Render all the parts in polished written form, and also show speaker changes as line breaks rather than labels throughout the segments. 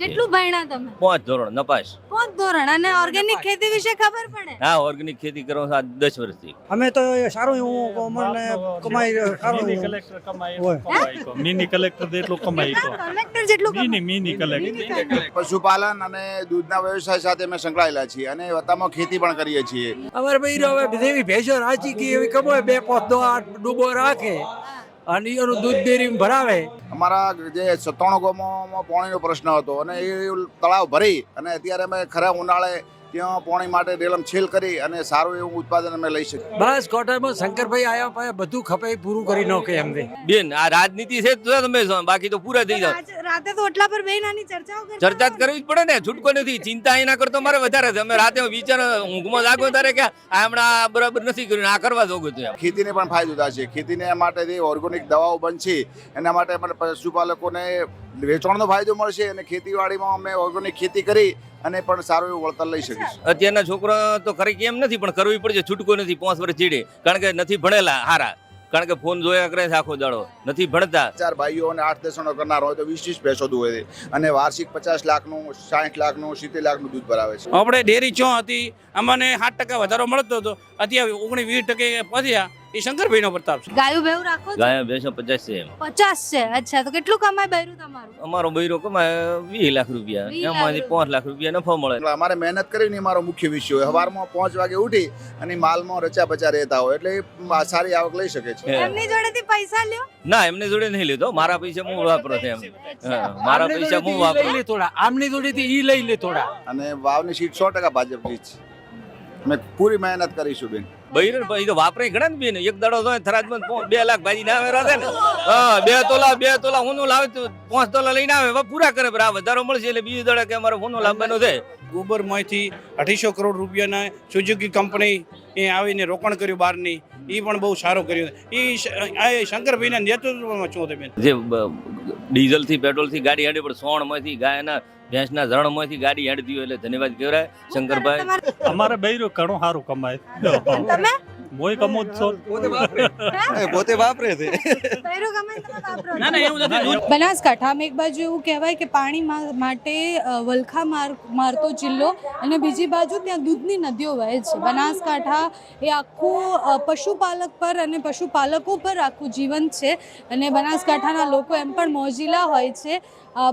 કેટલું ભણ્યા તમે?
5 ધોરણ નપાસ.
5 ધોરણ. અને ઓર્ગેનિક ખેતી વિશે ખબર પડે?
હા, ઓર્ગેનિક ખેતી કરો છો 10 વર્ષથી.
અમે તો સારું એવું અમને કમાઈ સારું
મિની કલેક્ટર કમાય મિની કલેક્ટર એટલું કમાય
કલેક્ટર જેટલું કમાય?
મિની કલેક્ટર
પશુપાલન અને દૂધના વ્યવસાય સાથે અમે સંકળાયેલા છીએ અને વતામાં ખેતી પણ કરીએ છીએ.
અમારે ભાઈ હવે દેવી ભેંસો રાચી કે એવી કમાય 2-5 ડૂબો રાખે અને એનું દૂધ ડેરી ભરાવે.
અમારા જે 97 ગામોમાં પાણીનો પ્રશ્ન હતો અને એ તળાવ ભરી અને અત્યારે અમે ખરા ઉનાળે ત્યાં પાણી માટે રેલમ છેલ કરી અને સારું એવું ઉત્પાદન અમે લઈ શકીએ.
બસ કોટામાં શંકરભાઈ આયા પાસે બધું ખપાઈ પૂરું કરી નાખે એમ દે.
બેન આ રાજનીતિ છે તો તમે બાકી તો પૂરા થઈ જાવ.
રાતે તો ઓટલા પર બેહીને આની ચર્ચાઓ કરતા
ચર્ચા જ કરવી જ પડે ને, છૂટકો નથી. ચિંતા એના કરતો મારે વધારે છે. અમે રાતે વિચાર ઊંઘમાં જાગો ત્યારે કે આ હમણાં બરાબર નથી કર્યું, આ કરવા જોગું હતું.
ખેતીને પણ ફાયદો થશે. ખેતીને માટે જે ઓર્ગેનિક દવાઓ બનશે એના માટે અમારે પશુપાલકોને વેચાણનો ફાયદો મળશે અને ખેતીવાડીમાં અમે ઓર્ગેનિક ખેતી કરી અને પણ સારું એવું વળતર લઈ શકીશું.
અત્યારના છોકરા તો ખરી કેમ નથી પણ કરવી પડશે. છૂટકો નથી 5 વર્ષ ચીડે, કારણ કે નથી ભણેલા હારા, કારણ કે ફોન જોયા કરે છે આખો દાડો, નથી ભણતા.
4 ભાઈઓ અને 8 દસણો કરનાર હોય તો 20 ભેંસો દૂધ હોય છે અને વાર્ષિક 50 લાખનું 60 લાખનું 70 લાખનું દૂધ ભરાવે છે.
આપણે ડેરી ચો હતી, અમને 7% વધારો મળતો હતો, અત્યારે 19-20% પહોંચ્યા. એ શંકરભાઈનો પ્રતાપ છે.
ગાયું બેવું રાખો છો?
ગાય ભેંસો 50 છે.
50 છે. અચ્છા, તો કેટલું કમાય બૈરું તમારું?
અમારો બૈરો કમાય 20 લાખ રૂપિયા,
20
એમાંથી 5 લાખ રૂપિયા નફો મળે.
એટલે અમારે મહેનત કરીને મારો મુખ્ય વિષય હોય. સવારમાં 5 વાગે ઉઠી અને માલમાં રચા બચા રહેતા હોય એટલે સારી આવક લઈ શકે છે.
એમની જોડેથી પૈસા લ્યો?
ના, એમને જોડે નહીં લીધો. મારા પૈસા હું વાપરો છે એમ. મારા પૈસા હું વાપરો.
થોડા આમની જોડેથી ઈ લઈ લે થોડા.
અને વાવની સીટ 100% ભાજપની છે. અમે પૂરી મહેનત કરીશું બેન.
બૈરો પછી તો વાપરે ઘણા ને બેન. એક દાડો તો થરાદમાં 2 લાખ ભાજી ના આવે રાતે ને. હા, 2 તોલા હોનું લાવે તો 5 તોલા લઈને આવે, પૂરા કરે. આ વધારો મળશે એટલે બીજું દાડે કે અમારે હોનું લાવવાનું છે.
ગોબરમાંથી 250 કરોડ રૂપિયાના સુઝુકી કંપની એ આવીને રોકાણ કર્યું બહારની, એ પણ બહુ સારું કર્યું. એ શંકરભાઈના નેતૃત્વમાં છો તમે.
જે ડીઝલથી પેટ્રોલથી ગાડી હાડી પણ સોણમાંથી ગાયના ભેંસના ઝરણમાંથી ગાડી હાડતી હોય એટલે ધન્યવાદ કહેવાય શંકરભાઈ.
અમારે બૈરું ઘણું સારું કમાય.
તમે
મોય કમો જ છો.
પોતે વાપરે છે.
બૈરું કમાય તમે વાપરો છો?
ના ના એવું નથી.
બનાસકાંઠામાં એક બાજુ એવું કહેવાય કે પાણી માટે વલખા મારતો જિલ્લો અને બીજી બાજુ ત્યાં દૂધની નદીઓ વહે છે. બનાસકાંઠા એ આખું પશુપાલક પર અને પશુપાલકો પર આખું જીવન છે અને બનાસકાંઠાના લોકો એમ પણ મોજીલા હોય છે.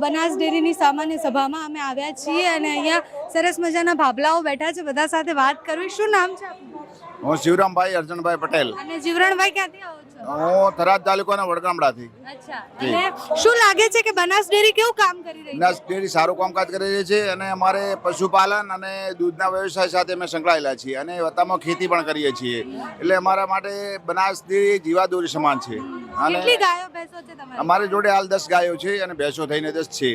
બનાસ ડેરીની સામાન્ય સભામાં અમે આવ્યા છીએ અને અહીંયા સરસ મજાના ભાભલાઓ બેઠા છે. બધા સાથે વાત કરવી. શું નામ છે આપનું?
હું શિવરામભાઈ અર્જુનભાઈ પટેલ.
અને જીવરણભાઈ ક્યાંથી આવો છો?
હું થરાદ તાલુકાના વડગામડાથી.
અચ્છા, અને શું લાગે છે કે બનાસ ડેરી કેવું કામ કરી રહી છે?
બનાસ ડેરી સારું કામકાજ કરી રહી છે અને અમારે પશુપાલન અને દૂધના વ્યવસાય સાથે અમે સંકળાયેલા છીએ અને વતામાં ખેતી પણ કરીએ છીએ એટલે અમારા માટે બનાસ ડેરી જીવાદોરી સમાન છે. અને
કેટલી ગાયો ભેંસો છે તમારી?
અમારી જોડે હાલ 10 ગાયો છે અને ભેંસો થઈને 10 છે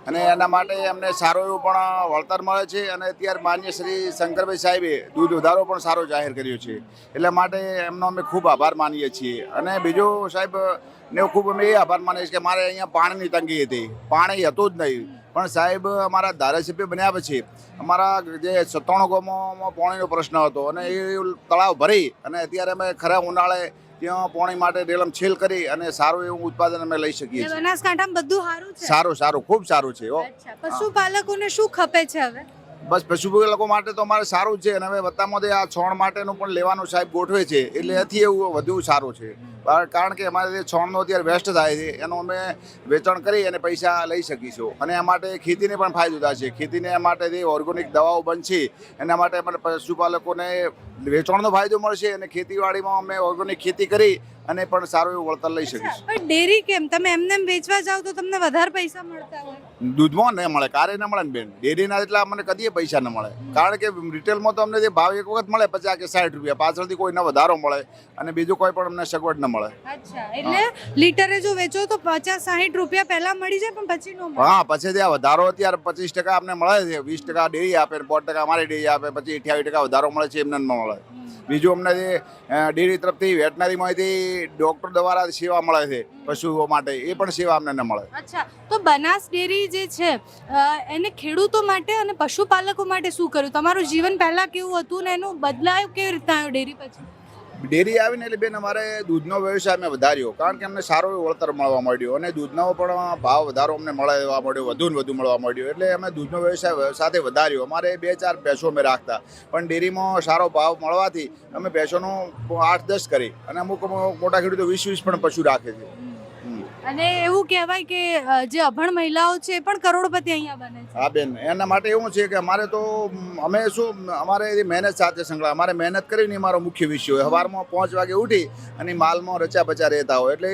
અને એના માટે અમને સારું એવું પણ વળતર મળે છે અને અત્યારે માન્ય શ્રી શંકરભાઈ સાહેબે દૂધ વધારો પણ સારો જાહેર કર્યો છે એટલે માટે એમનો અમે ખૂબ આભાર માનીએ છીએ. અને બીજો સાહેબ ને ખૂબ અમે એ આભાર માનીએ છીએ કે મારે અહીંયા પાણીની તંગી હતી, પાણી હતું જ નહીં, પણ સાહેબ અમારા ધારાસભ્ય બન્યા પછી અમારા જે 97 ગામોમાં પાણીનો પ્રશ્ન હતો અને એ તળાવ ભરી અને અત્યારે અમે ખરા ઉનાળે ત્યાં પાણી માટે રેલમ છેલ કરી અને સારું એવું ઉત્પાદન અમે લઈ શકીએ છીએ.
બનાસકાંઠામાં બધું સારું છે?
સારું ખૂબ સારું છે.
અચ્છા, પશુપાલકોને શું ખપે છે હવે?
બસ પશુપાલકો માટે તો અમારે સારું જ છે અને હવે વત્તામાંથી આ છોણ માટેનું પણ લેવાનું સાહેબ ગોઠવે છે એટલે એથી એવું વધુ સારું છે. કારણ કે અમારે જે છોણનો અત્યારે વેસ્ટ થાય છે એનું અમે વેચાણ કરી અને પૈસા લઈ શકીશું અને એ માટે ખેતીને પણ ફાયદો થશે. ખેતીને માટે જે ઓર્ગેનિક દવાઓ બનશે એના માટે અમારે પશુપાલકોને વેચાણનો ફાયદો મળશે અને ખેતીવાડીમાં અમે ઓર્ગેનિક ખેતી કરી અને પણ સારું એવું વળતર લઈ શકીશું.
પણ ડેરી કેમ તમે એમને વેચવા જાવ તો તમને વધારે પૈસા મળતા હોય?
દૂધમાં ન મળે, કારે ન મળે ને બેન. ડેરીના એટલા અમને કદીએ પૈસા ન મળે કારણ કે રિટેલમાં તો અમને જે ભાવ એક વખત મળે 50 કે 60 રૂપિયા, પાછળથી કોઈ ન વધારો મળે અને બીજું કોઈ પણ અમને સગવડ ન મળે.
અચ્છા, એટલે લીટરે જો વેચો તો 50-60 રૂપિયા પહેલા મળી જાય પણ પછી નો મળે?
હા, પછી ત્યાં વધારો અત્યારે 25% અમને મળે છે, 20% ડેરી આપે, 5% અમારી ડેરી આપે, પછી 28% વધારો મળે છે, એમને ન મળે. બીજું અમને જે ડેરી તરફથી વેટનરીમાંથી ડૉક્ટર દ્વારા સેવા મળે છે પશુઓ માટે, એ પણ સેવા અમને ન મળે.
અચ્છા, તો બનાસ ડેરી જે છે એને ખેડૂતો માટે અને પશુપાલકો માટે શું કર્યું? તમારું જીવન પહેલા કેવું હતું ને એનું બદલાયું કેવી રીતના આવ્યું ડેરી પછી?
ડેરી આવીને એટલે બેન અમારે દૂધનો વ્યવસાય અમે વધાર્યો, કારણ કે અમને સારો એવો વળતર મળવા માંડ્યો અને દૂધનો પણ ભાવ વધારો અમને મળવા મળ્યો, વધુ ને વધુ મળવા માંડ્યો. એટલે અમે દૂધનો વ્યવસાય સાથે વધાર્યો. અમારે 2-4 ભેંસો અમે રાખતા, પણ ડેરીમાં સારો ભાવ મળવાથી અમે ભેંસોનું 8-10 કરી અને અમુક મોટા ખેડૂતો 20-20 પણ પશુ રાખે છે.
અને એવું કહેવાય કે જે અભણ મહિલાઓ છે એ પણ કરોડપતિ અહીંયા બને છે.
હા બેન, એના માટે એવું છે કે અમારે તો અમે શું અમારે મહેનત સાથે સંકળાય, અમારે મહેનત કરીને અમારો મુખ્ય વિષય હોય. સવારમાં 5 વાગે ઉઠી અને માલમાં રચા બચા રહેતા હોય એટલે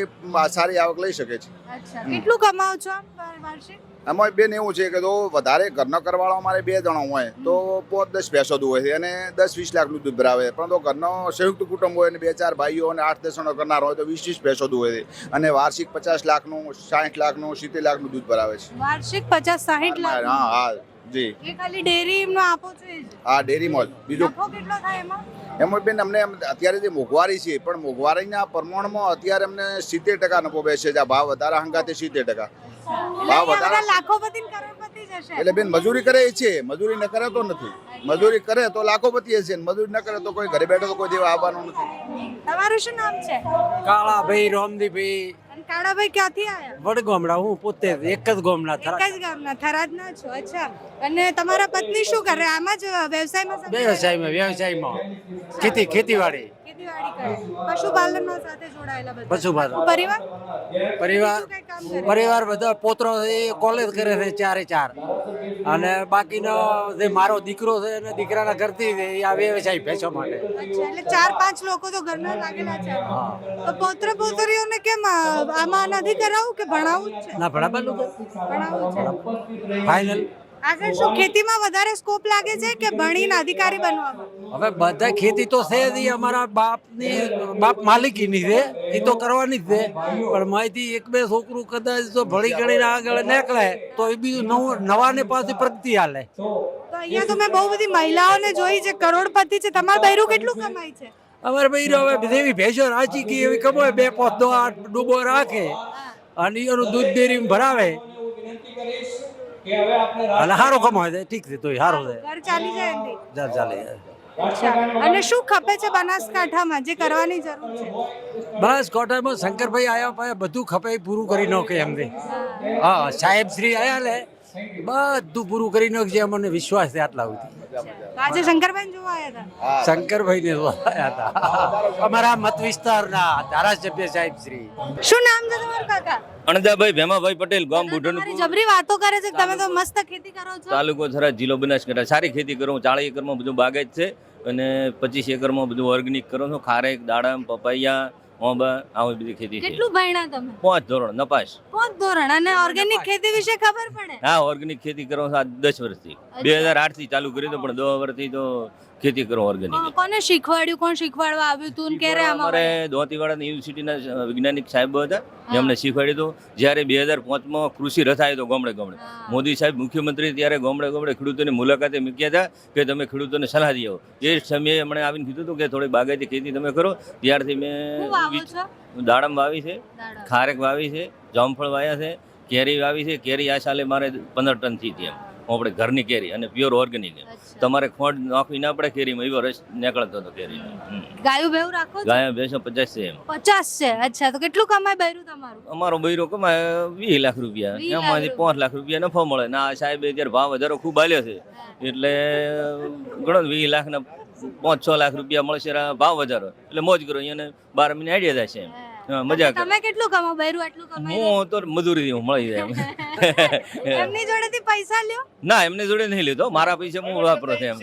સારી આવક લઈ શકે છે.
અચ્છા, કેટલું કમાઓ છો આમ વાર્ષિક?
એમાં બેન એવું છે કે તો વધારે ઘરનો કરવાળો અમારે 2 જણા હોય તો 5-10 ભેંસો દૂધ હોય છે અને 10-20 લાખનું દૂધ ભરાવે. પણ તો ઘરનો સંયુક્ત કુટુંબ હોય અને 2-4 ભાઈઓ અને 8-10 જણો કરનાર હોય તો 20-20 ભેંસો દૂધ હોય છે અને વાર્ષિક 50 લાખનું, 60 લાખનું, 70 લાખનું દૂધ ભરાવે છે.
વાર્ષિક 50-60 લાખ?
હા હા જી.
એ ખાલી ડેરીમાં આપો છો એ જ?
હા, ડેરીમાં જ. બીજું
નફો કેટલો થાય એમાં?
એમાં બેન અમને અત્યારે જે મોંઘવારી છે પણ મોંઘવારીના પ્રમાણમાં અત્યારે અમને 70% નફો બેસે છે. આ ભાવ વધારા હંગાતે 70%. ભાવ વધારા
લાખોપતિ ને કરોડપતિ જ હશે.
એટલે બેન મજૂરી કરે એ છે, મજૂરી ન કરે તો નથી. મજૂરી કરે તો લાખોપતિ હશે, મજૂરી ન કરે તો કોઈ ઘરે બેઠો તો કોઈ દેવા આવવાનું નથી.
તમારું શું નામ છે?
કાળાભાઈ રામદીભાઈ
અને કાળાભાઈ ક્યાંથી આયા?
વડગામડા. હું પોતે એક જ ગામના
એક જ ગામના થરાદના છો? અચ્છા. અને તમારા પત્ની શું કરે? આમાં જ વ્યવસાયમાં
વ્યવસાયમાં ખેતીવાડી
ખેતીવાડી કરે, પશુપાલનમાં સાથે જોડાયેલા બધા?
પશુપાલન.
પરિવાર
પરિવાર
શું કઈ કામ કરે?
પરિવાર બધા પોત્રો એ કોલેજ કરે છે 4 અને બાકીનો જે મારો દીકરો છે અને દીકરાના ઘરથી આ વ્યવસાય ભેંસો માટે.
અચ્છા, એટલે 4-5 લોકો તો ઘરના લાગેલા છે. તો પૌત્ર પૌત્રીઓને કેમ આમાં નથી કરાવું કે ભણાવું જ છે?
ના ભણાવેલું
ભણાવું છે.
ફાઇનલ.
આગળ શું ખેતીમાં વધારે સ્કોપ લાગે છે કે ભણીને અધિકારી બનવામાં?
હવે બધા ખેતી તો છે જ, ઈ અમારા બાપ માલિકીની છે, એ તો કરવાની જ છે. પણ માહિતી 1-2 છોકરું કદાચ તો ભણી ગણીને આગળ નીકળે તો એ બીજું નવાને પાછી પ્રગતિ હાલે.
તો અહીંયા તો મેં બહુ બધી મહિલાઓને જોઈ છે કરોડપતિ છે. તમારું બૈરું કેટલું કમાય છે?
અમારે ભાઈ હવે જેવી ભેંસો રાચી કે એવી કમાય, 2-5 ડૂબો રાખે અને એનું દૂધ ડેરીમાં ભરાવે અને સારો કમાય છે. ઠીક છે, તોય સારો છે,
ઘર ચાલી જાય એમથી?
ચાલે જાય.
અચ્છા. અને શું ખપે છે બનાસકાંઠામાં જે કરવાની જરૂર છે?
બસ કોટામાં શંકરભાઈ આવ્યા પાસે બધું ખપે એ પૂરું કરી નાખે એમને. હા, સાહેબ શ્રી આયા લે બધું પૂરું કરી નાખશે, અમને વિશ્વાસ છે આટલા સુધી.
આજે શંકરભાઈ જોવા આવ્યા હતા?
શંકરભાઈ ને જોયા હતા અમારા મત વિસ્તારના ધારાસભ્ય સાહેબ શ્રી.
શું નામ છે તમારું કાકા?
અણદાભાઈ ભેમાભાઈ પટેલ, ગામ બુઢણપુર,
તમારી જબરી વાતો કરે છે કે તમે તો મસ્ત ખેતી કરો છો.
તાલુકો થરાદ, જિલ્લો બનાસકાંઠા. સારી ખેતી કરું. 40 એકરમાં બધું બાગાયત છે અને 25 એકરમાં બધું ઓર્ગેનિક કરું છું. ખારેક, દાડમ, પપૈયા, ઓંબા, આવી બધી ખેતી છે.
કેટલું ભણ્યા તમે?
5 ધોરણ નપાસ.
5 ધોરણ. અને ઓર્ગેનિક ખેતી વિશે ખબર પડે?
હા, ઓર્ગેનિક ખેતી કરું છું આ 10 વર્ષથી. 2008 થી ચાલુ કરી તો પણ 10 વર્ષથી તો ખેતી કરું ઓર્ગેનિક.
કોને શીખવાડ્યું? કોણ શીખવાડવા આવ્યું હતું ને ક્યારે આમાં?
અમારે દોતીવાડા યુનિવર્સિટીના વૈજ્ઞાનિક સાહેબ હતા, એમને શીખવાડ્યું હતું. જ્યારે 2005માં કૃષિ રથ આવ્યો હતો ગામડે ગામડે, મોદી સાહેબ મુખ્યમંત્રી ત્યારે ગામડે ગામડે ખેડૂતોની મુલાકાતે મૂક્યા હતા કે તમે ખેડૂતોને સલાહ દઈ આવો. એ સમયે એમણે આવીને કીધું હતું કે થોડી બાગાયતી ખેતી તમે કરો. ત્યારથી
શું વાવો
મેં
છો?
દાડમ વાવી છે,
દાડમ.
ખારેક વાવી છે, જામફળ વાવ્યા છે, કેરી વાવી છે. કેરી આ સાલે મારે 15 ટન થી હતી. એમ આપણે ઘરની કેરી અને પ્યોર ઓર્ગેનિક.
અચ્છા.
તમારે ખોટ નાખવી ના પડે કેરીમાં, એવો રસ નીકળતો હતો કેરીનો.
ગાયું ભેવું રાખો છો?
ગાય ભેંસો 50 છે. એમ
50 છે. અચ્છા, તો કેટલું કમાય બૈરું તમારું?
અમારો બૈરો કમાય 20 લાખ રૂપિયા,
20 લાખ
એમાંથી 5 લાખ રૂપિયા નફો મળે. ના સાહેબ અત્યારે ભાવ વધારો ખૂબ આલ્યો છે એટલે ગણો 20 લાખના 5-6 લાખ રૂપિયા મળશે ભાવ વધારો એટલે મોજ કરો. એને 12 મહિને આઈડિયા થશે. એમ મજા કરે.
તમે કેટલું કમાઓ? બૈરું આટલું કમાય?
હું તો મજૂરી મળી જાય એમ.
એમની જોડેથી પૈસા લ્યો?
ના, એમને જોડે નહીં લીધો, મારા પૈસા હું વાપરો છે. એમ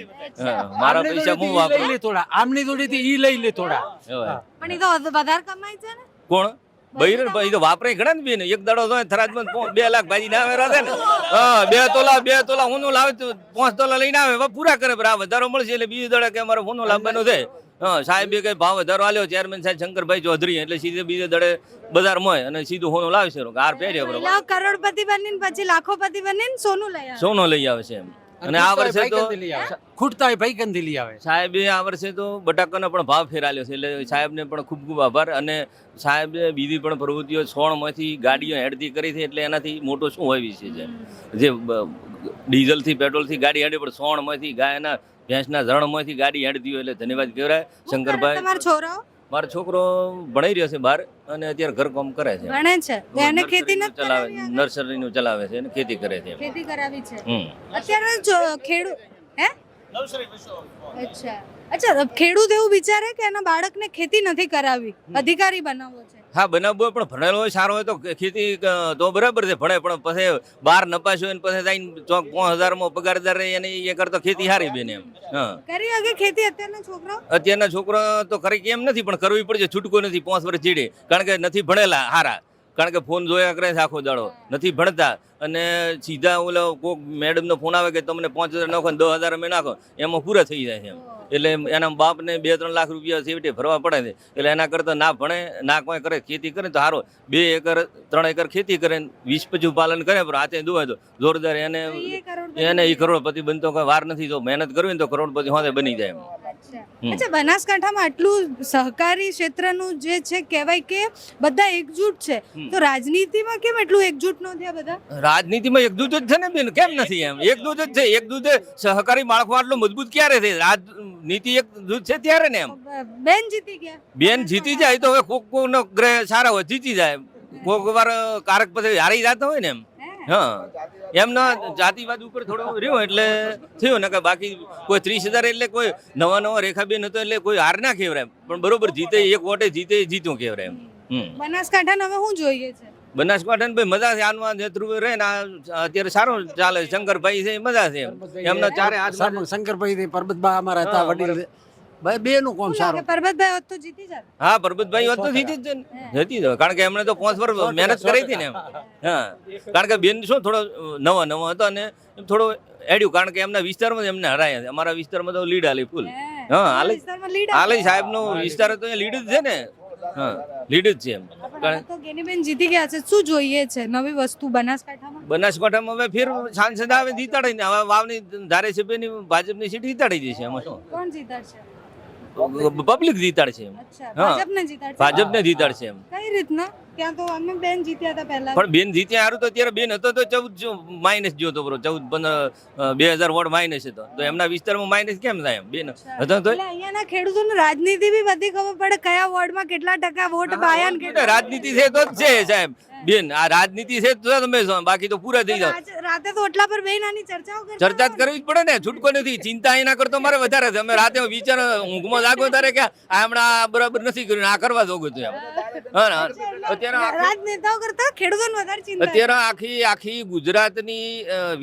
મારા પૈસા હું વાપરો.
થોડા આમની જોડેથી ઈ લઈ લે થોડા.
પણ એ તો વધારે કમાય છે ને?
કોણ? બૈરન ભાઈ તો વાપરે ઘણા ને બેન. એક દાડો તો થરાદમાં 2 લાખ ભાજી ના આવે રાતે ને. હા, 2 તોલા હોનું લાવે તો 5 તોલા લઈને આવે, પૂરા કરે. આ વધારો મળશે એટલે બીજી દાડે કે અમારે હોનું લાવવાનું છે. હા, સાહેબે કઈ ભાવ વધારો આલ્યો ચેરમેન સાહેબ શંકરભાઈ ચૌધરી, એટલે સીધે બીજે દડે બજારમાં હોય અને સીધું હોનું લાવે છે. હાર પહેર્યો બરોબર,
મહિલાઓ કરોડપતિ બનીને પછી લાખોપતિ બનીને સોનું લઈ આવે.
સોનો લઈ આવે છે. એમ અને આ વર્ષે તો
ખૂટતા હોય ભાઈકંદી લઈ આવે.
સાહેબે આ વર્ષે તો બટાકાનો પણ ભાવ ફેરાલ્યો છે એટલે સાહેબને પણ ખૂબ ખૂબ આભાર. અને સાહેબે બીજી પણ પ્રવૃત્તિઓ સોણમાંથી ગાડીઓ હેડતી કરી છે એટલે એનાથી મોટો શું હોય વિશે છે. જે ડીઝલથી પેટ્રોલથી ગાડી હેડે પણ સોણમાંથી ગાયના ભેંસના ઝરણમાંથી ગાડી હેડતી હોય એટલે ધન્યવાદ કહેવાય શંકરભાઈ.
તમારા છોરાઓ
મારો છોકરો ભણાઈ રહ્યો છે બહાર અને અત્યારે ઘરકામ કરે છે.
ભણે છે તો એને ખેતી નથી
ચલાવે,
કરાવી આગળ?
નર્સરીનું ચલાવે છે અને ખેતી કરે છે.
ખેતી કરાવી છે
હમ.
અત્યારે જો ખેડૂત હે અચ્છા અચ્છા ખેડૂત એવું વિચારે કે એના બાળકને ખેતી નથી કરાવી, અધિકારી બનાવવો છે.
હા, બનાવવો હોય પણ ભણેલો હોય સારો હોય તો ખેતી તો બરાબર છે, ભણે પણ પછી બહાર નપાસ હોય ને પછી જઈને ચોક 5,000 પગારદાર રહે અને એ કરતો ખેતી સારી બેને એમ. હા,
કરી શકે ખેતી અત્યારના છોકરાઓ?
અત્યારના છોકરા તો કરી કેમ નથી પણ કરવી પડશે, છૂટકો નથી 5 વર્ષ ચીડે, કારણ કે નથી ભણેલા હારા, કારણ કે ફોન જોયા કરે છે આખો દાડો, નથી ભણતા અને સીધા ઓલો કોક મેડમનો ફોન આવે કે તમને 5,000 નાખો ને 10,000 અમે નાખો, એમાં પૂરા થઈ જાય છે એમ. એટલે એના બાપને 2-3 લાખ રૂપિયા છેવટે ભરવા પડે છે. એટલે એના કરતાં ના ભણે ના કોઈ કરે, ખેતી કરે તો સારો, 2 એકર 3 એકર ખેતી કરે, 20 પશુપાલન કરે, પણ હાથે દુવાય તો જોરદાર એને એ કરોડપતિ બનતો કોઈ વાર નથી. જો મહેનત કરવી ને તો કરોડપતિ હોતે બની જાય એમ.
અચ્છા બનાસકાંઠામાં આટલું સહકારી ક્ષેત્રનું જે છે કહેવાય કે બધા એકજૂટ છે, તો રાજનીતિમાં કેમ એટલું એકજૂટ ન થયા બધા?
રાજનીતિમાં એકજૂટ જ છે ને બેન, કેમ નથી એમ? એકજૂટ જ છે, એકજૂટ સહકારી માળખું આટલું મજબૂત ક્યારે છે? રાજનીતિ એકજૂટ છે ત્યારે ને એમ.
બેન જીતી ગયા,
બેન જીતી જાય તો હવે કોક નો ગ્રહ સારા હોય જીતી જાય, કોક વાર કારક પછી હારી જતા હોય ને એમ. હા, એમના જાતિવાદ ઉપર થોડો રહ્યો એટલે થયો ને, કે બાકી કોઈ 30,000 એટલે કોઈ નવા રેખાબેન હતો એટલે કોઈ હાર ના કહેવાય, પણ બરોબર જીતે, એક વોટે જીતે જીતું કહેવાય એમ.
બનાસકાંઠાને હવે શું જોઈએ છે?
બનાસકાંઠાને ભાઈ મજા છે, આનમાં નેતૃત્વ રહે ને અત્યારે સારું ચાલે. શંકરભાઈ છે મજા છે એમના ચારે હાથ.
શંકરભાઈ પરબતબા અમારા હતા વડીલ, ભાઈ બેનું કામ સારું.
પરબતભાઈ હોત તો જીતી જાત.
હા, પરબતભાઈ હોત તો જીતી જ ને, જીતી જ, કારણ કે એમણે તો 5 વર્ષ મહેનત કરી હતી ને એમ. હા, કારણ કે બેન શું થોડો નવો હતો અને થોડો એડ્યું, કારણ કે એમના વિસ્તારમાં એમને હરાયા છે. અમારા વિસ્તારમાં તો લીડ આલી ફૂલ. હા, આલી સાહેબ નો વિસ્તાર તો લીડ જ છે ને. હા, લીડ જ છે એમ.
તો ગેનીબેન જીતી ગયા છે, શું જોઈએ છે નવી વસ્તુ બનાસકાંઠામાં?
બનાસકાંઠામાં હવે ફેર સાંસદ આવે જીતાડી ને, હવે વાવની ધારાસભ્યની ભાજપની સીટ જીતાડી દેશે. એમાં શું
કોણ જીતાડશે?
પબ્લિક જીતાડશે એમ.
અચ્છા,
હા.
ભાજપને જીતાડશે?
ભાજપને જીતાડશે એમ.
કઈ રીતના? ક્યાં તો અમે બેન જીત્યા હતા પહેલા.
પણ બેન જીત્યા હારું તો અત્યારે બેન હતો તો 14 માઇનસ જોતો બરો, 14-15 2,000 વોટ માઇનસ હતો, તો એમના વિસ્તારમાં માઇનસ કેમ થાય એમ? બેન હતો તો
એટલે અહીંયાના ખેડૂતોને રાજનીતિ બી બધી ખબર પડે, કયા વોર્ડમાં કેટલા ટકા વોટ બાયાન કેટલા.
રાજનીતિ છે તો જ છે સાહેબ બેન, આ રાજનીતિ છે તો તમે બાકી તો પૂરા થઈ જાવ.
રાતે તો ઓટલા પર બેન આની ચર્ચાઓ કરતા
ચર્ચા જ કરવી જ પડે ને, છૂટકો નથી. ચિંતા એના કરતો મારે વધારે છે. અમે રાતે વિચાર ઊંઘમાં જાગો ત્યારે કે આ હમણાં બરાબર નથી કર્યું, આ કરવા જોગું હતું એમ. હા, અત્યારે
રાજનેતાઓ કરતા ખેડૂતોને વધારે ચિંતા.
અત્યારે આખી ગુજરાતની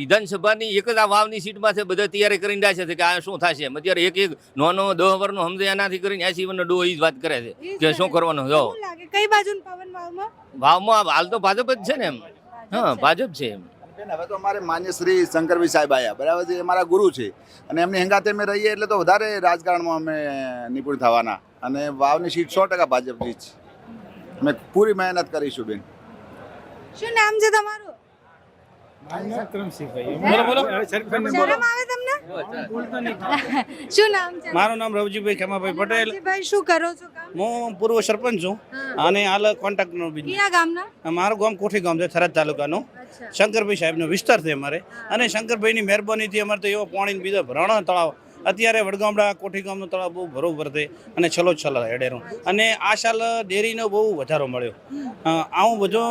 વિધાનસભાની એક જ આ વાવની સીટમાં છે, બધા તૈયારી કરીને જાય છે કે આ શું થશે એમ. અત્યારે એક નાનો 10 વર્ષનો સમજે એનાથી કરીને 80 વર્ષનો ડો એ જ વાત કરે છે કે શું કરવાનું. જો
શું લાગે કઈ બાજુ પવન વાવમાં?
વાવમાં હાલ તો ભાજપ જ છે ને એમ. હા, ભાજપ છે એમ.
બેન હવે તો અમારે માન્ય શ્રી શંકરભાઈ સાહેબ આવ્યા, બરાબર છે, એ અમારા ગુરુ છે અને એમની હંગાતે અમે રહીએ એટલે તો વધારે રાજકારણમાં અમે નિપુણ થવાના, અને વાવની સીટ 100% ભાજપની જ. અમે પૂરી મહેનત કરીશું બેન.
શું નામ છે તમારું? શરમ આવે તમને? શું નામ છે?
મારું નામ રવજીભાઈ ખેમાભાઈ પટેલ.
ભાઈ શું કરો છો કામ?
હું પૂર્વ સરપંચ છું અને હાલ કોન્ટ્રાક્ટનો બિઝનેસ.
કયા ગામના?
મારું ગામ કોઠી ગામ છે, થરાદ તાલુકાનું. શંકરભાઈ સાહેબનો વિસ્તાર છે અમારે, અને શંકરભાઈની મહેરબાનીથી અમારે તો એવો પાણી બીજા ભરાણા તળાવ અત્યારે વડગામડા કોઠી ગામનું તળાવ બહુ બરોબર છે અને છલો હેડેરું, અને આ સાલ ડેરીનો બહુ વધારો મળ્યો. આવું બધું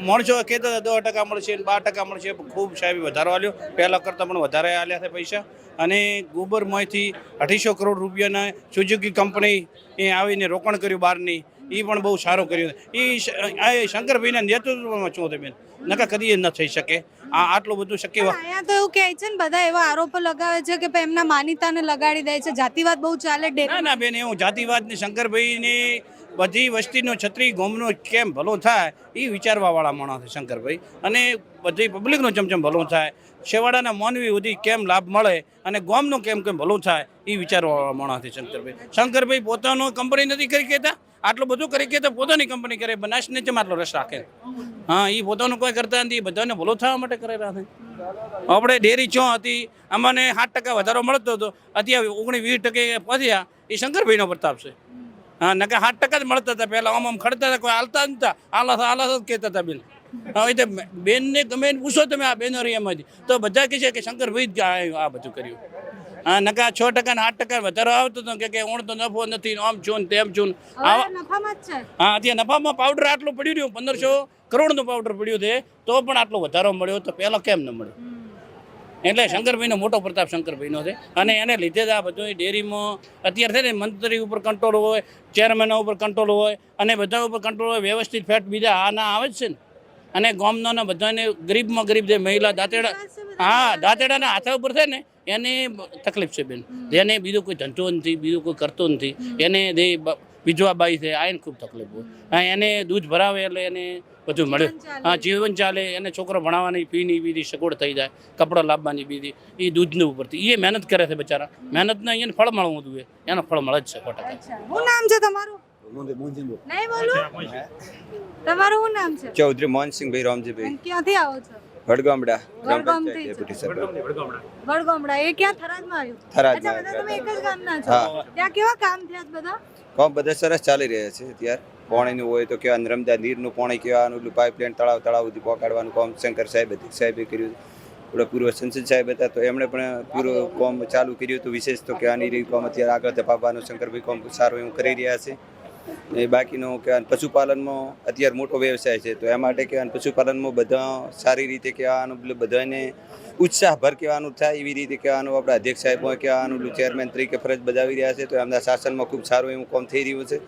માણસો કહેતા 10% મળશે 12% મળશે, ખૂબ સાહેબ વધારો આલ્યો, પહેલાં કરતાં પણ વધારે આલ્યા છે પૈસા. અને ગોબરમાંથી 250 કરોડ રૂપિયાના સુઝુકી કંપની એ આવીને રોકાણ કર્યું બહારની, એ પણ બહુ સારું કર્યું. એ શંકરભાઈના નેતૃત્વમાં શું હતું બેન, નકા કદી ન થઈ શકે. આટલું બધું શક્ય.
અહીંયા તો એવું કહે છે ને, બધા એવા આરોપો લગાવે છે કે એમના માન્યતાને લગાડી દે છે, જાતિવાદ બહુ ચાલે.
ના બેન, એવું જાતિવાદની શંકરભાઈની બધી વસ્તીનો છત્રી ગોમનો કેમ ભલો થાય એ વિચારવાવાળા માણસ છે શંકરભાઈ, અને બધી પબ્લિકનો ચમચમ ભલો થાય, છેવાડાના માનવી સુધી કેમ લાભ મળે અને ગામનું કેમ ભલું થાય એ વિચારવાવાળા માણસ છે શંકરભાઈ. શંકરભાઈ પોતાનો કંપની નથી કરી કહેતા, આટલું બધું કરી કહેતા પોતાની કંપની કરે, બનાસને જેમ આટલો રસ રાખે. હા, એ પોતાનું કોઈ કરતા નથી, બધાને ભલો થવા માટે કરેલા છે. આપણે ડેરી ચો હતી, અમને 7% વધારો મળતો હતો, અત્યારે 19-20% પહોંચ્યા, એ શંકરભાઈનો પ્રતાપ છે. હા, નકા 7% જ મળતા હતા પહેલાં, આમ ખડતા હતા, કોઈ હાલતા નતા, આલા જ કહેતા હતા બેન. હવે તો બેનને ગમે પૂછો તમે આ બેનરી એમાંથી, તો બધા કહે છે કે શંકરભાઈ જ આ બધું કર્યું. હા નકા 6% ને 8% વધારો આવતો હતો કે ઓણ તો નફો નથી આમ છું ને તેમ છું
હવે નફામાં જ છે.
હા અત્યારે નફામાં પાવડર આટલું પડ્યું રહ્યું 1500 કરોડનું પાવડર પડ્યું છે તો પણ આટલો વધારો મળ્યો તો પહેલો કેમ ન મળ્યો. એટલે શંકરભાઈનો મોટો પ્રતાપ શંકરભાઈનો છે અને એને લીધે જ આ બધું ડેરીમાં અત્યારે છે ને મંત્રી ઉપર કંટ્રોલ હોય, ચેરમેન ઉપર કંટ્રોલ હોય અને બધા ઉપર કંટ્રોલ હોય, વ્યવસ્થિત ફેટ બીજા આના આવે જ છે ને. અને ગામના બધાને ગરીબમાં ગરીબ જે મહિલા દાંતેડા દાંતેડાના હાથા ઉપર છે ને એને તકલીફ છે બેન. જેને બીજો કોઈ ધંધો નથી, બીજું કોઈ કરતો નથી, એને જે વિધવા બાઈ છે આ એને ખૂબ તકલીફ હોય. એને દૂધ ભરાવે એટલે એને બધું મળે. જીવન ચાલે, એને છોકરો ભણાવવાની ફીની બીજી સગવડ થઈ જાય, કપડાં લાવવાની બીજી એ દૂધને ઉપરથી એ મહેનત કરે છે બચારા. મહેનતને એને ફળ મળવું જોઈએ, એનો ફળ મળે જ છે 100%.
શું નામ છે તમારું? નહીં બોલું? તમારું શું નામ છે?
ચૌધરી મોહનસિંહભાઈ રામજીભાઈ.
અને ક્યાંથી આવો છો?
વડગામડા ગ્રામ
વડગામથી
પંચાયત
છો.
ડેપ્યુટી સરપંચ.
વડગામડા. એ ક્યાં થરાદમાં આવ્યું?
થરાદમાં
અચ્છા, બધા તમે એક જ ગામના છો.
હા.
ત્યાં કેવા કામ થયા છે બધા?
કામ બધા સરસ ચાલી રહ્યા છે અત્યારે. પાણીનું હોય તો કેવા નર્મદા નીરનું પાણી કેવાનું, પાઇપલાઇન તળાવ સુધી પહોંચાડવાનું કામ શંકર સાહેબે કર્યું. આપણા પૂર્વ સંસદ સાહેબ હતા તો એમણે પણ પૂરું કામ ચાલુ કર્યું હતું. વિશેષ તો કહેવાની રહી કામ અત્યારે આગળ ધપાવવાનું શંકરભાઈ કામ સારું એવું કરી રહ્યા છે. એ બાકીનો કહેવાનું પશુપાલનમાં અત્યારે મોટો વ્યવસાય છે તો એ માટે કહેવાનું પશુપાલનમાં બધા સારી રીતે કહેવાનું બધાને ઉત્સાહભર કહેવાનું થાય એવી રીતે કહેવાનું આપણા અધ્યક્ષ સાહેબ કહેવાનું ચેરમેન તરીકે ફરજ બજાવી રહ્યા છે તો એમના શાસનમાં ખૂબ સારું એવું કામ થઈ રહ્યું છે.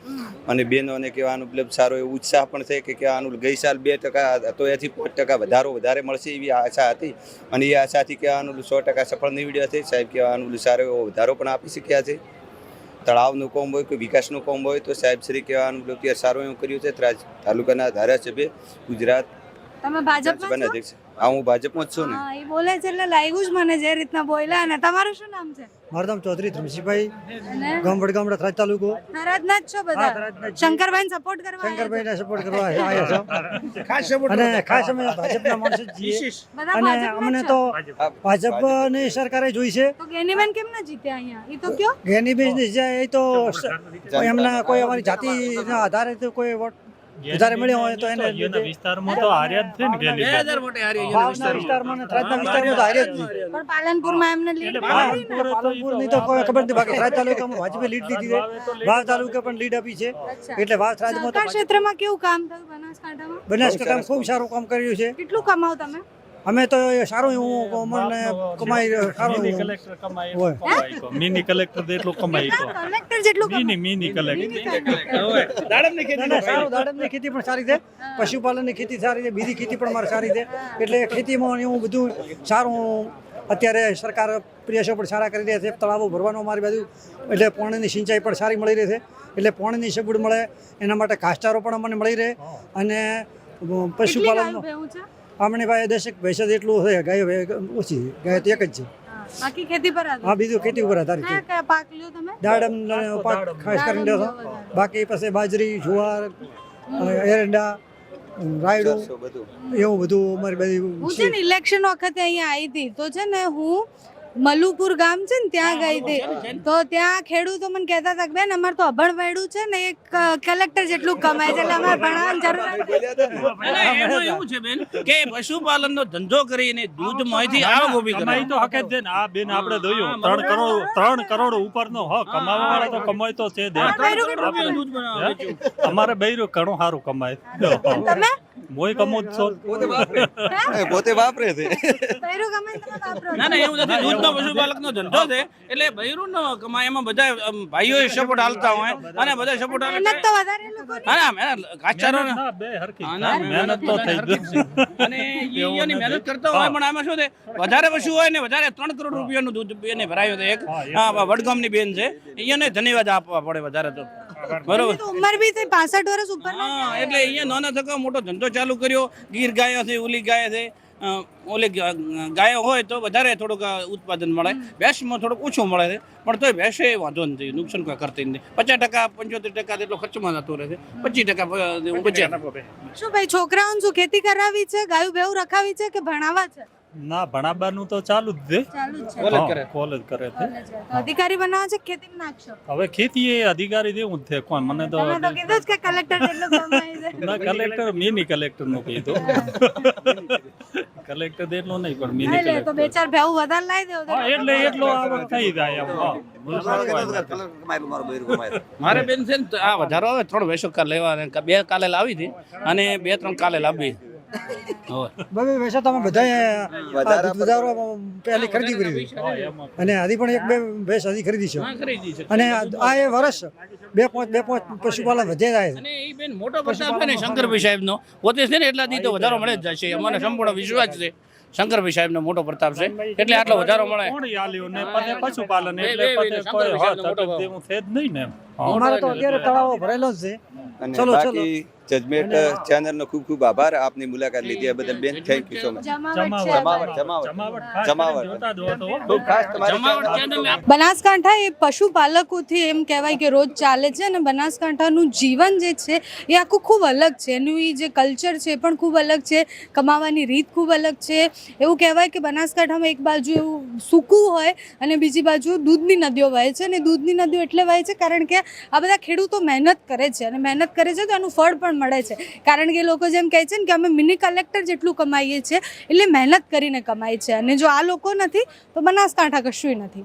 અને બહેનોને કહેવાનું સારો એવો ઉત્સાહ પણ છે કે કહેવાનું ગઈ સાલ 2% તો એથી 5% વધારે મળશે એવી આશા હતી અને એ આશાથી કહેવાનું 100% સફળ નીવડ્યા છે. સાહેબ કહેવાનું સારો એવો વધારો પણ આપી શક્યા છે. તળાવનું કામ હોય કે વિકાસનું કામ હોય તો સાહેબ શ્રી કહેવાનું અત્યારે સારું એવું કર્યું છે. તાલુકાના ધારાસભ્ય ગુજરાત
તમે ભાજપમાં છો?
અધ્યક્ષ. હા હું ભાજપમાં જ છું ને.
હા, એ બોલે છે એટલે લાગ્યું જ મને જે રીતના બોલ્યા. અને તમારું શું નામ છે?
મારું નામ ચૌધરી ધ્રુમસિંહભાઈ,
અને
ગામ વડગામડા થરાદ તાલુકો.
થરાદના જ છો
હા,
બધા?
થરાદના જ છીએ.
શંકરભાઈને સપોર્ટ કરવા આવ્યા છો?
શંકરભાઈને સપોર્ટ કરવા આવ્યા છો અને ખાસ અમે ભાજપના માણસો જ છીએ
બધા
અને
ભાજપના
અમને
જ છો?
તો ભાજપની સરકારે જોઈ છે.
તો ગેનીબેન કેમ ના જીત્યા અહીંયા? એ તો કયો?
ગેનીબેન એ તો એમના કોઈ અમારી જાતિના આધારે તો કોઈ વોટ વધારે મળ્યો હોય તો એને
એના વિસ્તારમાં તો હાર્યા જ છે ને ગેલી.
2000 મોટે હારી
વાવના વિસ્તારમાં અને થરાદના વિસ્તારમાં તો હારે જ નહીં.
પણ પાલનપુરમાં એમને લીડ
હા,
મળી ને?
પાલનપુરની તો કોઈ ખબર નથી. બાકી થરાદ તાલુકામાં ભાજપે લીડ લીધી છે, વાવ તાલુકા પણ લીડ આપી છે.
અચ્છા.
એટલે વાવ થરાદમાં તો
સરકાર ક્ષેત્રમાં કેવું કામ થયું બનાસકાંઠામાં?
બનાસકાંઠામાં ખૂબ સારું કામ કર્યું છે.
કેટલું કમાવ તમે?
અમે તો સારું એવું અમને કમાઈ સારું
મિની
એવું
કલેક્ટર કમાય
હોય.
એટલું કમાય કો. મિની કલેક્ટર તો એટલું કમાય કો.
કલેક્ટર જેટલું કમાવ?
Mini collector.
દાડમની ખેતી
ના, ના, સારું દાડમની ખેતી પણ સારી છે, પશુપાલનની ખેતી સારી છે, બીજી ખેતી પણ મારે સારી છે. એટલે ખેતીમાં એવું બધું સારું અત્યારે સરકાર પ્રયાસો પણ સારા કરી રહ્યા છે. તળાવો ભરવાનો અમારી બાજુ એટલે પાણીની સિંચાઈ પણ સારી મળી રહે છે. એટલે પાણીની સગવડ મળે એના માટે ઘાસચારો પણ અમને મળી રહે અને
કેટલી
પશુપાલનમાં
ગાયો ભેવું છે?
અમને ભાઈ 10 ભેંસો જેટલું છે. ગાયો ઓછી છે, ગાયો તો એક જ છે.
હા. બાકી ખેતી પર આધાર.
હા, બીજું ખેતી ઉપર આધારિત છે.
કયા કયા પાક લ્યો તમે?
દાડમ પાક ખાસ કરીને લ્યો છો. બાકી પછી બાજરી, જુવાર, એરંડા, રાયડું
બધું
એવું બધું અમારી બાજુ
હું છે ને ઇલેક્શન વખતે અહીંયા આવી હતી તો છે ને હું મલુપુર ગામ છે ને ત્યાં ગઈ હતી તો ત્યાં ખેડૂતો મને કહેતા હતા કે બેન અમારે તો અભણ વાયડું છે ને એક કલેક્ટર જેટલું કમાય છે એટલે અમારે ભણાવવાની જરૂર નથી.
અને એમાં એવું છે બેન કે પશુપાલનનો ધંધો કરીને દૂધમાંથી આવક ઊભી
કમાઈ તો હકે જ છે ને. આ બેન આપણે જોયું 3 કરોડ ઉપરનો હ કમાવા વાળા તો કમાય તો છે જ.
દૂધ બનાવે છે.
અમારે બૈરું ઘણું સારું કમાય.
તમે
મોય કમો જ છો.
પોતે વાપરે છે.
બૈરું કમાઈને તમે વાપરો છો.
ના ના એવું નથી. દૂધનો પશુપાલકનો ધંધો છે એટલે બૈરું નો કમાય. એમાં બધા ભાઈઓ સપોર્ટ હાલતા હોય અને બધા સપોર્ટ હાલે.
મહેનત તો વધારે એ લોકોની.
હા ના મહેનત ઘાસચારો ને
ના, બે હરખી.
હા, ના,
મહેનત તો થઈ જ.
અને ઈયોની મહેનત કરતા હોય પણ આમાં શું છે વધારે પશુ હોય ને વધારે 3 કરોડ રૂપિયાનું દૂધ એને ભરાયું છે. એક હા વડગામની બેન છે એને ધન્યવાદ આપવા પડે વધારે તો. બરોબર.
એની તો ઉંમર બી થઈ 65 વર્ષ ઉપર
હા એટલે અહીંયા નાના થકા મોટો ધંધો ચાલુ કર્યો. ગીર ગાયો છે, ઓલી ગાય છે, ઓલી ગાયો હોય તો વધારે થોડુંક ઉત્પાદન મળે. ભેંસમાં થોડુંક ઓછું મળે છે પણ તોય ભેંસે વાંધો નથી, નુકસાન કોઈ કરતી નથી. 50% 75% જેટલો ખર્ચમાં જતો રહે છે, 25% બચે.
શું ભાઈ છોકરાઓને શું ખેતી કરાવી છે, ગાયું ભેવું રખાવી છે કે ભણાવવા છે?
ના ભણાવવાનું તો ચાલુ જ છે.
ચાલુ જ છે
કોલેજ કરે.
કોલેજ કરે છે.
તો અધિકારી બનાવો છે કે ખેતી નાખશો?
હવે ખેતી એ અધિકારી જેવું જ છે. કોણ મને તો
તમે તો કીધું જ કે કલેક્ટર જેટલું કમાય છે.
ના કલેક્ટર મિની કલેક્ટર નું કીધું. કલેક્ટર એટલો નહીં પણ મિની
એટલે તો
કલેક્ટર.
2-4 ભેવું વધારે લાવી દેવો તો.
હા એટલે એટલો આવક થઈ જાય એમ. હા.
મારે બેન છે ને તો આ વધારો આવે 3 વેસો કાર લેવા અને 2 કાલે લાવી હતી અને 2-3 કાલે લાવી.
હવે વૈસે તમે બધાએ વધારો પહેલી ખરીદી કરી હતી
હા, એમાં
અને હજી પણ એક બે ભેંસ હજી ખરીદી છે
ખરીદી છે
અને આ એ વર્ષ બે પાંચ પશુપાલન વધે જાય છે.
અને એ બેન મોટો પ્રતાપ છે ને શંકરભાઈ સાહેબનો પોતે છે ને એટલાથી તો વધારો મળે જ જાય છે. અમને સંપૂર્ણ વિશ્વાસ છે શંકરભાઈ સાહેબનો મોટો પ્રતાપ છે એટલે આટલો વધારો મળે.
કોણ આલ્યું ને પછી પશુપાલન એટલે
બે
પછી કોઈ
શંકરભાઈ
હા
સાહેબનો મોટો
તકલીફ જેવું છે જ નહીં ને એમ. હા.
અમારે તો અત્યારે તળાવો ભરેલો જ છે.
અને
ચલો,
બાકી જજમેન્ટ ચેનલનો ખૂબ ખૂબ આભાર. આપની મુલાકાત લીધી એ બદલ બેન થેન્ક યુ સો મચ.
જમાવટ છે.
જમાવટ
જમાવટ ખાસ
જમાવટ.
કરીને જોતા જ હો તો હો.
ખૂબ ખાસ તમારી
જમાવટ
channel-
ચેનલ
બનાસકાંઠા એ પશુપાલકોથી એમ કહેવાય કે રોજ ચાલે છે અને બનાસકાંઠાનું જીવન જે છે એ આખું ખૂબ અલગ છે. એનું એ જે કલ્ચર છે એ પણ ખૂબ અલગ છે. કમાવાની રીત ખૂબ અલગ છે. એવું કહેવાય કે બનાસકાંઠામાં એક બાજુ એવું સૂકું હોય અને બીજી બાજુ દૂધની નદીઓ વહે છે અને દૂધની નદીઓ એટલે વહે છે કારણ કે આ બધા ખેડૂતો મહેનત કરે છે અને મહેનત કરે છે તો એનું ફળ પણ મળે છે. કારણ કે લોકો જેમ કહે છે ને કે અમે મિની કલેક્ટર જેટલું કમાઈએ છીએ એટલે મહેનત કરીને કમાય છે અને જો આ લોકો નથી તો બનાસકાંઠા કશુંય નથી.